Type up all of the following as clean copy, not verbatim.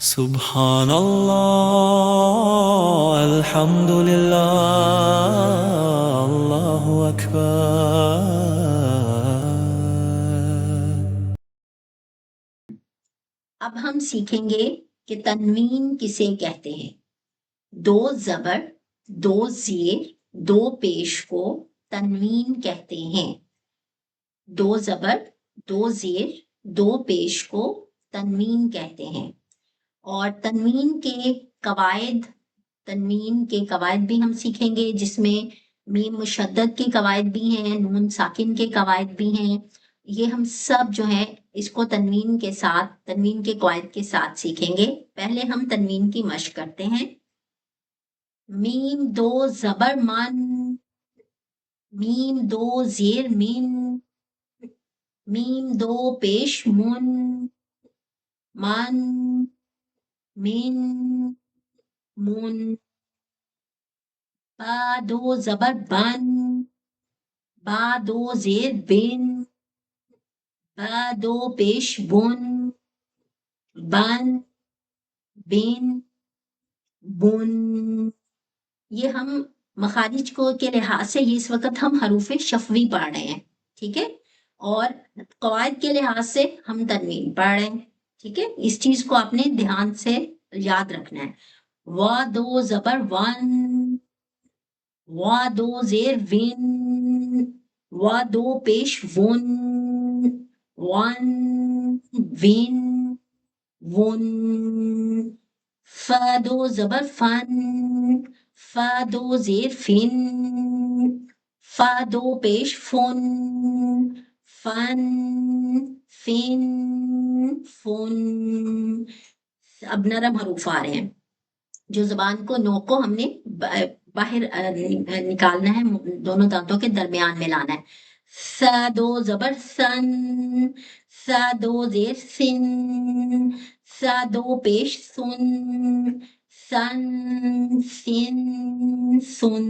سبحان اللہ الحمد للہ اللہ اکبر۔ اب ہم سیکھیں گے کہ تنوین کسے کہتے ہیں۔ دو زبر، دو زیر، دو پیش کو تنوین کہتے ہیں۔ دو زبر، دو زیر، دو پیش کو تنوین کہتے ہیں۔ اور تنوین کے قواعد بھی ہم سیکھیں گے، جس میں میم مشدد کے قواعد بھی ہیں، نون ساکن کے قواعد بھی ہیں۔ یہ ہم سب جو ہے اس کو تنوین کے قواعد کے ساتھ سیکھیں گے۔ پہلے ہم تنوین کی مشق کرتے ہیں۔ میم دو زبر من، میم دو زیر من، میم دو پیش من، من، من، من۔ با دو زبر بن، با دو زیر بن، با دو پیش بن، بن، بن، بن۔ یہ ہم مخارج کے لحاظ سے اس وقت ہم حروف شفوی پڑھ رہے ہیں، ٹھیک ہے، اور قواعد کے لحاظ سے ہم تنوین پڑھ رہے ہیں، ٹھیک ہے۔ اس چیز کو آپ نے دھیان سے یاد رکھنا ہے۔ وا دو زبر ون، وا دو زیر ون، وا دو پیش ون، ون، ون، ون۔ فا دو زبر فن، فا دو زیر فن، فا دو پیش فن، فن، فن، فن۔ اب نرم حروف آ رہے ہیں، جو زبان کو نوک کو ہم نے باہر نکالنا ہے، دونوں دانتوں کے درمیان میں لانا ہے۔ سا دو زبر سن، سا دو زیر سن، سا دو پیش سن، سن، سن، سن۔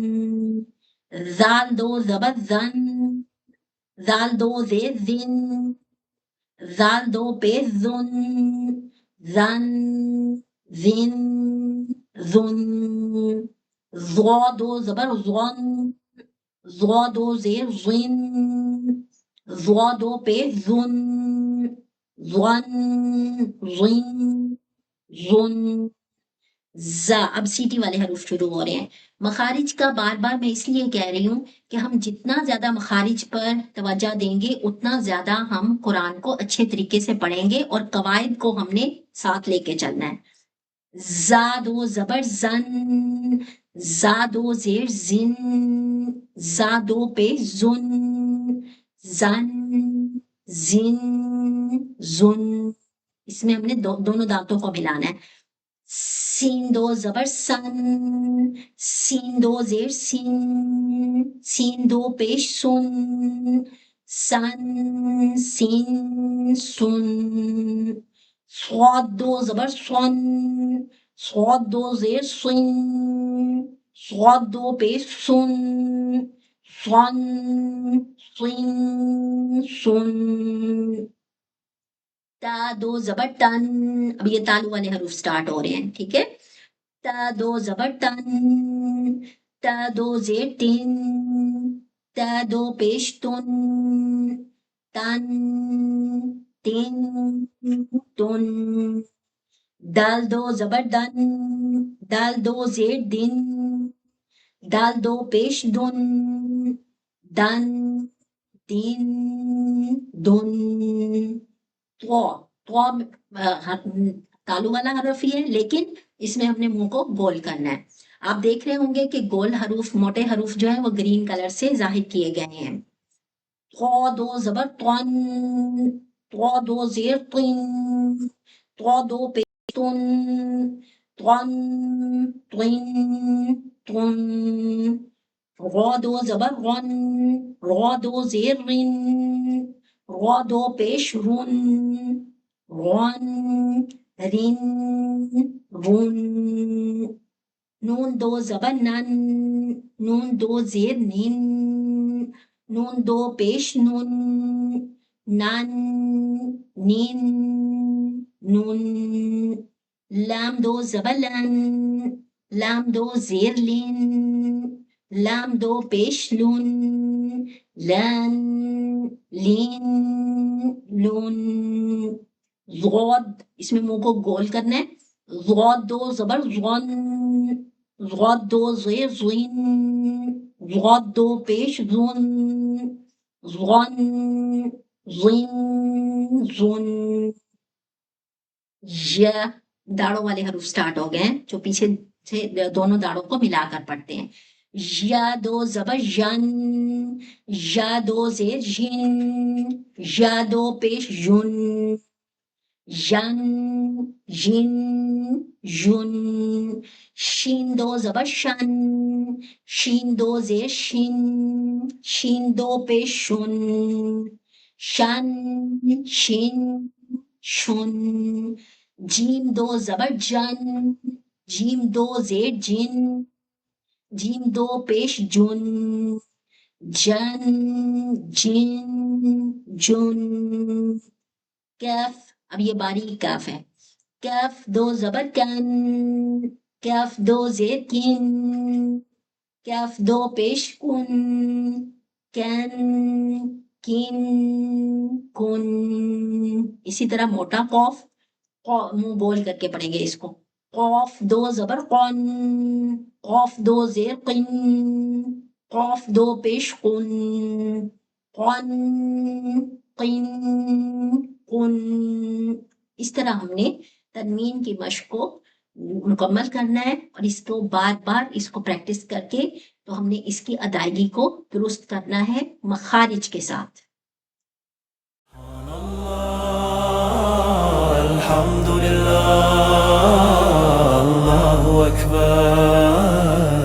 زال دو زبر زن، زال دو زیر زن، زال دو پیش زن، زن، زن، زن۔ زوا دو زبر زون، زوا دو زیر زن، زوا دو پیش زن، زن، زن، زن۔ زا، اب سیٹی والے حروف شروع ہو رہے ہیں۔ مخارج کا بار بار میں اس لیے کہہ رہی ہوں کہ ہم جتنا زیادہ مخارج پر توجہ دیں گے اتنا زیادہ ہم قرآن کو اچھے طریقے سے پڑھیں گے، اور قواعد کو ہم نے ساتھ لے کے چلنا ہے۔ زا دو زبر زن، زا دو زیر زن، زا دو پیش زن، زن، زن، زن۔ اس میں ہم نے دونوں دانتوں کو ملانا ہے۔ سین دو زبر سن، سین دو زیر سن، سین دو پیش سن، سن، سین، سن۔ صاد دو زبر سن، صاد دو زیر سن، صاد دو پیش سن، سن، سن، سن۔ تا دو زبر ٹن، اب یہ تالو والے حروف سٹارٹ ہو رہے ہیں، ٹھیک ہے۔ تا دو زبر ٹن، تا دو زیر ٹن، تا دو پیش تن، تن، تن، تن۔ دال دو زبر دن، دال دو زیر دن، دال دو پیش دن، دن، دن، دن۔ تالو والا حرف ہی ہے، لیکن اس میں ہم نے منہ کو گول کرنا ہے۔ آپ دیکھ رہے ہوں گے کہ گول حروف، موٹے حروف جو ہیں وہ گرین کلر سے ظاہر کیے گئے ہیں۔ تو دو زبر تون، تو دو زیر تن، تو دو پیش تن، تن، تن، تن۔ رو دو زبر رن، رو دو زیر رن، رو دو پیش رن، رن، رن، رن۔ نون دو زبر نن، نون دو زیر نن، نون دو پیش نن، نن، نن، نن۔ لام دو زبر لن، لام دو زیر لن، لام دو پیش لن، لن لین لن. ضاد اس میں منہ کو گول کرنا ہے. ضاد دو زبر ضن، ضاد دو زیر ضن، ضاد دو پیش ضن، ضن ضن ضن. ی داڑوں والے حروف سٹارٹ ہو گئے ہیں جو پیچھے سے دونوں داڑوں کو ملا کر پڑھتے ہیں. یا دو زبر ین، یا دو زیر ین، یا دو پیش یون، ین ین یون. شین دو زبر شن، شین دو زیر شین، شین دو پیش شن، شن شین شن. جیم دو زبر جن، جیم دو زیر جن، جیم دو پیش جن، جن جن جن. کیف اب یہ باریک کیف ہے. کیف دو زبر کن، کیف دو زیر کن، کیف دو پیش کن، کن کن کن. اسی طرح موٹا قوف منہ بول کر کے پڑھیں گے اس کو. قوف دو زبر قن، قوف دو زیر قن، قوف دو پیش قن، قن قن قن. اس طرح ہم نے تنوین کی مشق کو مکمل کرنا ہے اور اس کو بار بار اس کو پریکٹس کر کے تو ہم نے اس کی ادائیگی کو درست کرنا ہے مخارج کے ساتھ. الحمد للہ، اللہ اکبر.